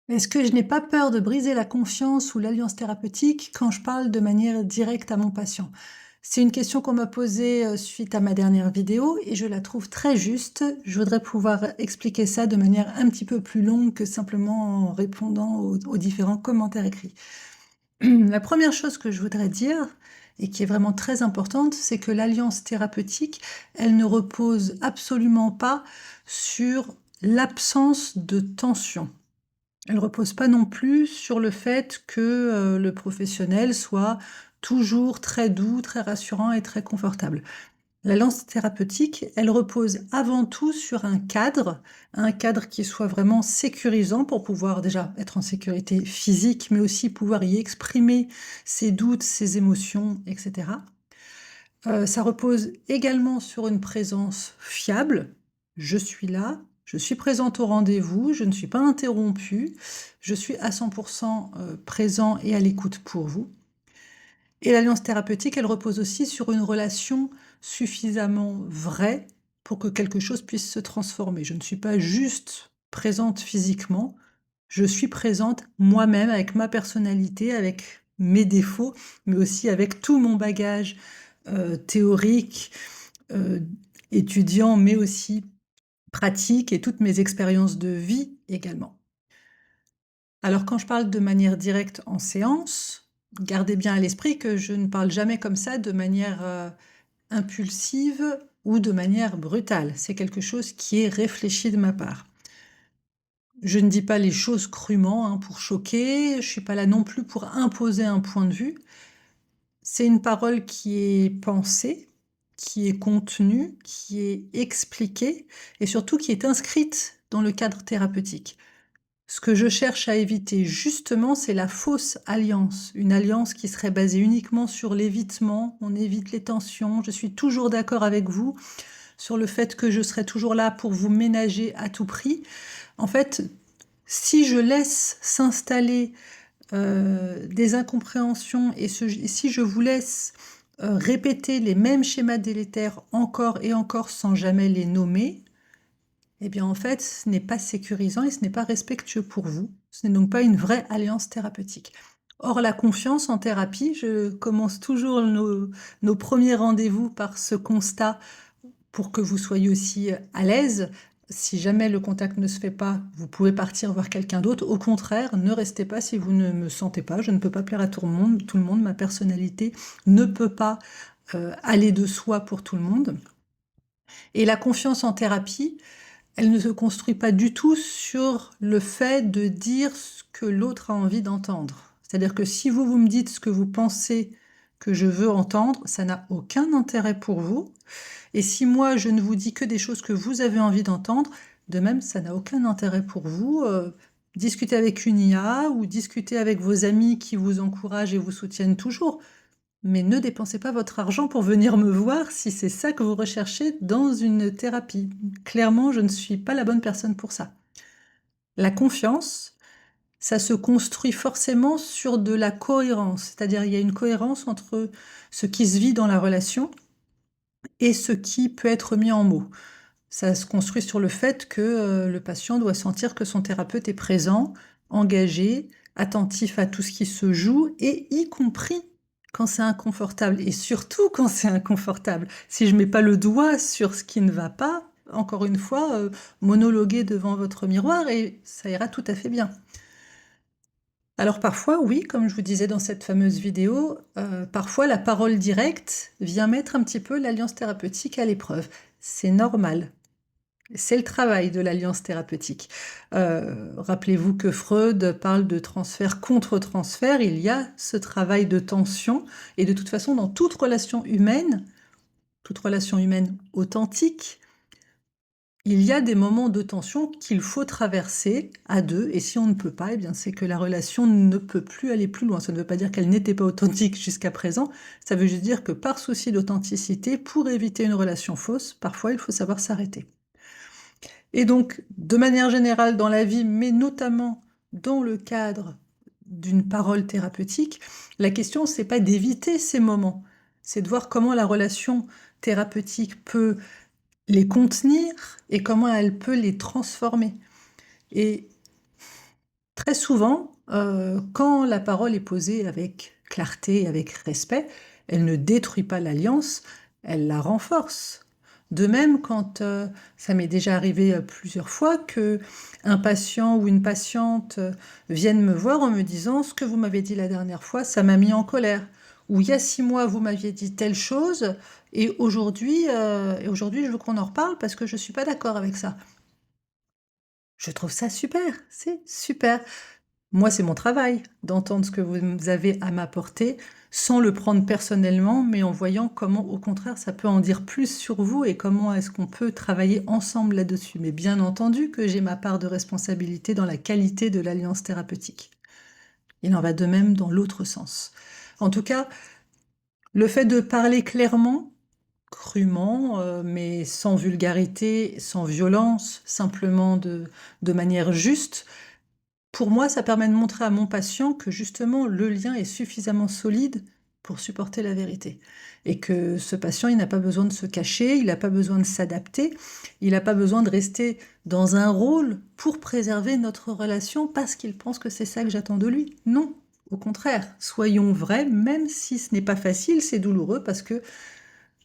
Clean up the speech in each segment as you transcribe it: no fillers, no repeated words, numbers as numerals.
Est-ce que je n'ai pas peur de briser la confiance ou l'alliance thérapeutique quand je parle de manière directe à mon patient? C'est une question qu'on m'a posée suite à ma dernière vidéo et je la trouve très juste. Je voudrais pouvoir expliquer ça de manière un petit peu plus longue que simplement en répondant aux différents commentaires écrits. La première chose que je voudrais dire, et qui est vraiment très importante, c'est que l'alliance thérapeutique, elle ne repose absolument pas sur l'absence de tension. Elle repose pas non plus sur le fait que, le professionnel soit toujours très doux, très rassurant et très confortable. La lance thérapeutique, elle repose avant tout sur un cadre qui soit vraiment sécurisant pour pouvoir déjà être en sécurité physique, mais aussi pouvoir y exprimer ses doutes, ses émotions, et cetera. Ça repose également sur une présence fiable. Je suis là, je suis présente au rendez-vous, je ne suis pas interrompue, je suis à 100 présent et à l'écoute pour vous. Et l'alliance thérapeutique, elle repose aussi sur une relation suffisamment vraie pour que quelque chose puisse se transformer. Je ne suis pas juste présente physiquement, je suis présente moi-même avec ma personnalité, avec mes défauts, mais aussi avec tout mon bagage théorique, heu, étudiant, mais aussi pratique et toutes mes expériences de vie également. Alors quand je parle de manière directe en séance, gardez bien à l'esprit que je ne parle jamais comme ça de manière, impulsive ou de manière brutale. C'est quelque chose qui est réfléchi de ma part. Je ne dis pas les choses crûment, hein, pour choquer, je suis pas là non plus pour imposer un point de vue. C'est une parole qui est pensée, qui est contenue, qui est expliquée et surtout qui est inscrite dans le cadre thérapeutique. Ce que je cherche à éviter justement, c'est la fausse alliance, une alliance qui serait basée uniquement sur l'évitement, on évite les tensions, je suis toujours d'accord avec vous sur le fait que je serai toujours là pour vous ménager à tout prix. En fait, si je laisse s'installer des incompréhensions et si je vous laisse répéter les mêmes schémas délétères encore et encore sans jamais les nommer, eh bien en fait, ce n'est pas sécurisant et ce n'est pas respectueux pour vous. Ce n'est donc pas une vraie alliance thérapeutique. Or, la confiance en thérapie, je commence toujours nos premiers rendez-vous par ce constat pour que vous soyez aussi à l'aise. Si jamais le contact ne se fait pas, vous pouvez partir voir quelqu'un d'autre. Au contraire, ne restez pas si vous ne me sentez pas. Je ne peux pas plaire à tout le monde. Ma personnalité ne peut pas aller de soi pour tout le monde. Et la confiance en thérapie, elle ne se construit pas du tout sur le fait de dire ce que l'autre a envie d'entendre. C'est-à-dire que si vous me dites ce que vous pensez que je veux entendre, ça n'a aucun intérêt pour vous. Et si moi, je ne vous dis que des choses que vous avez envie d'entendre, de même, ça n'a aucun intérêt pour vous. Discutez avec une IA ou discutez avec vos amis qui vous encouragent et vous soutiennent toujours. Mais ne dépensez pas votre argent pour venir me voir si c'est ça que vous recherchez dans une thérapie. Clairement, je ne suis pas la bonne personne pour ça. La confiance, ça se construit forcément sur de la cohérence. C'est-à-dire, il y a une cohérence entre ce qui se vit dans la relation et ce qui peut être mis en mots. Ça se construit sur le fait que, le patient doit sentir que son thérapeute est présent, engagé, attentif à tout ce qui se joue et y compris quand c'est inconfortable et surtout quand c'est inconfortable. Si je mets pas le doigt sur ce qui ne va pas, encore une fois, monologuez devant votre miroir et ça ira tout à fait bien. Alors parfois, oui, comme je vous disais dans cette fameuse vidéo, parfois la parole directe vient mettre un petit peu l'alliance thérapeutique à l'épreuve. C'est normal. C'est le travail de l'alliance thérapeutique. Rappelez-vous que Freud parle de transfert contre transfert, il y a ce travail de tension et de toute façon dans toute relation humaine authentique, il y a des moments de tension qu'il faut traverser à 2 et si on ne peut pas, eh bien c'est que la relation ne peut plus aller plus loin. Ça ne veut pas dire qu'elle n'était pas authentique jusqu'à présent, ça veut juste dire que par souci d'authenticité, pour éviter une relation fausse, parfois il faut savoir s'arrêter. Et donc, de manière générale dans la vie, mais notamment dans le cadre d'une parole thérapeutique, la question c'est pas d'éviter ces moments, c'est de voir comment la relation thérapeutique peut les contenir et comment elle peut les transformer. Et Très souvent, quand la parole est posée avec clarté, avec respect, elle ne détruit pas l'alliance, elle la renforce. De même, quand ça m'est déjà arrivé plusieurs fois que un patient ou une patiente vienne me voir en me disant ce que vous m'avez dit la dernière fois, ça m'a mis en colère. Ou il y a 6 mois, vous m'aviez dit telle chose, et aujourd'hui, je veux qu'on en reparle parce que je ne suis pas d'accord avec ça. Je trouve ça super, c'est super. Moi, c'est mon travail d'entendre ce que vous avez à m'apporter, sans le prendre personnellement, mais en voyant comment, au contraire, ça peut en dire plus sur vous et comment est-ce qu'on peut travailler ensemble là-dessus. Mais bien entendu que j'ai ma part de responsabilité dans la qualité de l'alliance thérapeutique. Il en va de même dans l'autre sens. En tout cas, le fait de parler clairement, crûment, mais sans vulgarité, sans violence, simplement de manière juste, pour moi, ça permet de montrer à mon patient que justement le lien est suffisamment solide pour supporter la vérité. Et que ce patient, il n'a pas besoin de se cacher, il n'a pas besoin de s'adapter, il n'a pas besoin de rester dans un rôle pour préserver notre relation parce qu'il pense que c'est ça que j'attends de lui. Non, au contraire, soyons vrais, même si ce n'est pas facile, c'est douloureux parce que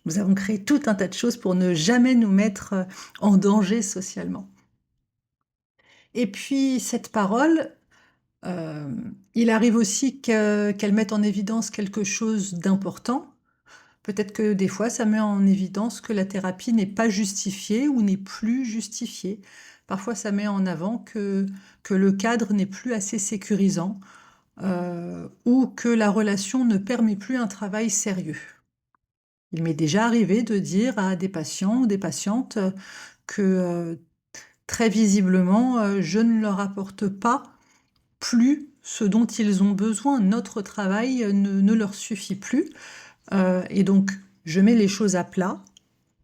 nous avons créé tout un tas de choses pour ne jamais nous mettre en danger socialement. Et puis cette parole, il arrive aussi qu'elle mette en évidence quelque chose d'important. Peut-être que des fois, ça met en évidence que la thérapie n'est pas justifiée ou n'est plus justifiée. Parfois, ça met en avant que le cadre n'est plus assez sécurisant, ou que la relation ne permet plus un travail sérieux. Il m'est déjà arrivé de dire à des patients ou des patientes que très visiblement, je ne leur apporte pas plus ce dont ils ont besoin. Notre travail ne leur suffit plus. Et donc, je mets les choses à plat.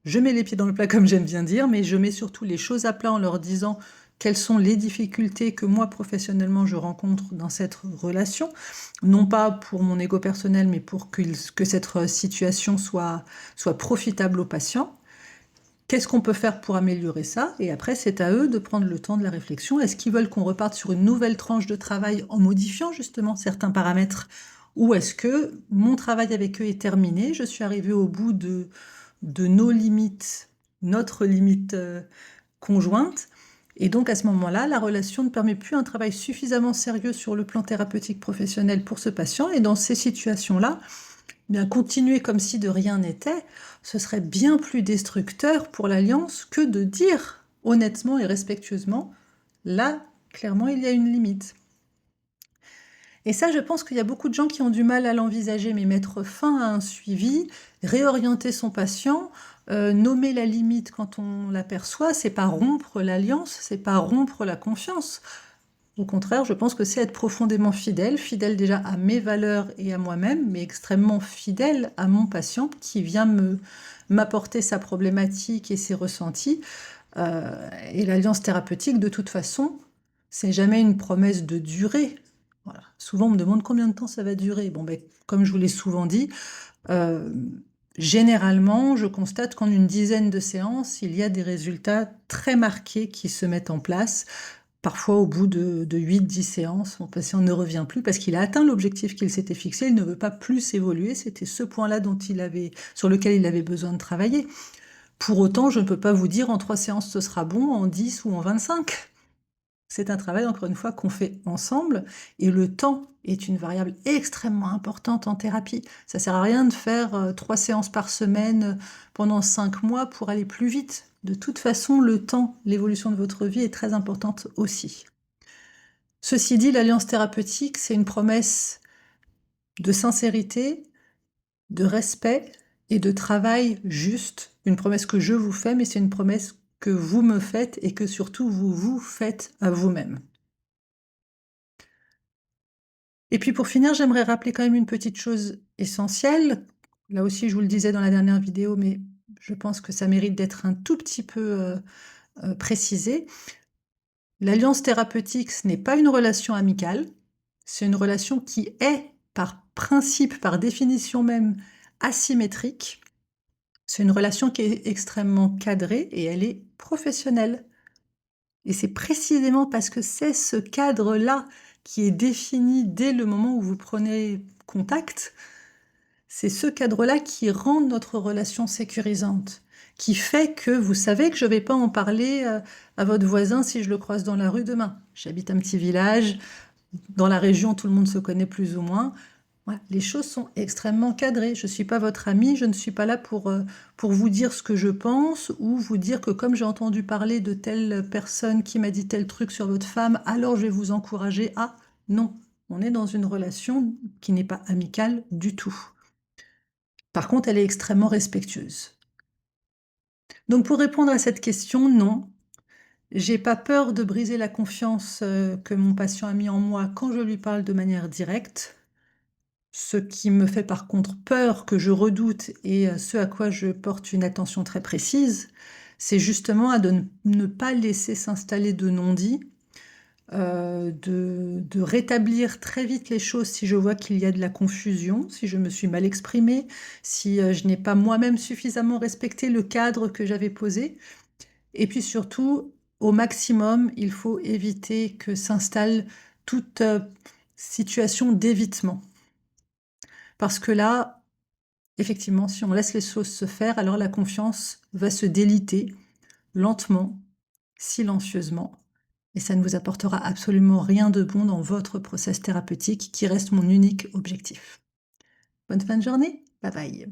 Je mets les pieds dans le plat, comme j'aime bien dire, mais je mets surtout les choses à plat en leur disant quelles sont les difficultés que moi, professionnellement, je rencontre dans cette relation. Non pas pour mon ego personnel, mais pour que cette situation soit profitable aux patients. Qu'est-ce qu'on peut faire pour améliorer ça? Et après, c'est à eux de prendre le temps de la réflexion. Est-ce qu'ils veulent qu'on reparte sur une nouvelle tranche de travail en modifiant justement certains paramètres? Ou est-ce que mon travail avec eux est terminé? Je suis arrivée au bout de nos limites, notre limite conjointe. Et donc à ce moment-là, la relation ne permet plus un travail suffisamment sérieux sur le plan thérapeutique professionnel pour ce patient. Et dans ces situations-là, bien continuer comme si de rien n'était, ce serait bien plus destructeur pour l'alliance que de dire honnêtement et respectueusement, là, clairement, il y a une limite. Et ça, je pense qu'il y a beaucoup de gens qui ont du mal à l'envisager, mais mettre fin à un suivi, réorienter son patient, nommer la limite quand on l'aperçoit, c'est pas rompre l'alliance, c'est pas rompre la confiance. Au contraire, je pense que c'est être profondément fidèle, fidèle déjà à mes valeurs et à moi-même, mais extrêmement fidèle à mon patient qui vient m'apporter sa problématique et ses ressentis. Et l'alliance thérapeutique, de toute façon, c'est jamais une promesse de durée. Voilà. Souvent, on me demande combien de temps ça va durer. Bon, ben, comme je vous l'ai souvent dit, euh, généralement, je constate qu'en une dizaine de séances, il y a des résultats très marqués qui se mettent en place. Parfois, au bout de 8-10 séances, mon patient ne revient plus parce qu'il a atteint l'objectif qu'il s'était fixé, il ne veut pas plus évoluer, c'était ce point-là sur lequel il avait besoin de travailler. Pour autant, je ne peux pas vous dire en 3 séances ce sera bon, en 10 ou en 25. C'est un travail, encore une fois, qu'on fait ensemble, et le temps est une variable extrêmement importante en thérapie. Ça ne sert à rien de faire 3 séances par semaine pendant 5 mois pour aller plus vite. De toute façon, le temps, l'évolution de votre vie est très importante aussi. Ceci dit, l'alliance thérapeutique, c'est une promesse de sincérité, de respect et de travail juste. Une promesse que je vous fais, mais c'est une promesse que vous me faites et que surtout vous vous faites à vous-même. Et puis pour finir, j'aimerais rappeler quand même une petite chose essentielle. Là aussi, je vous le disais dans la dernière vidéo, mais je pense que ça mérite d'être un tout petit peu précisé. L'alliance thérapeutique, ce n'est pas une relation amicale, c'est une relation qui est, par principe, par définition même, asymétrique. C'est une relation qui est extrêmement cadrée et elle est professionnelle. Et c'est précisément parce que c'est ce cadre-là qui est défini dès le moment où vous prenez contact, c'est ce cadre-là qui rend notre relation sécurisante, qui fait que vous savez que je ne vais pas en parler, à votre voisin si je le croise dans la rue demain. J'habite un petit village, dans la région, tout le monde se connaît plus ou moins. Voilà, les choses sont extrêmement cadrées. Je ne suis pas votre amie, je ne suis pas là pour vous dire ce que je pense ou vous dire que comme j'ai entendu parler de telle personne qui m'a dit tel truc sur votre femme, alors je vais vous encourager à... Non, on est dans une relation qui n'est pas amicale du tout. Par contre, elle est extrêmement respectueuse. Donc pour répondre à cette question, non, j'ai pas peur de briser la confiance que mon patient a mis en moi quand je lui parle de manière directe. Ce qui me fait par contre peur, que je redoute et ce à quoi je porte une attention très précise, c'est justement à de ne pas laisser s'installer de non-dits, de rétablir très vite les choses si je vois qu'il y a de la confusion, si je me suis mal exprimée, si je n'ai pas moi-même suffisamment respecté le cadre que j'avais posé. Et puis surtout, au maximum, il faut éviter que s'installe toute situation d'évitement. Parce que là, effectivement, si on laisse les choses se faire, alors la confiance va se déliter lentement, silencieusement, et ça ne vous apportera absolument rien de bon dans votre process thérapeutique qui reste mon unique objectif. Bonne fin de journée, bye bye.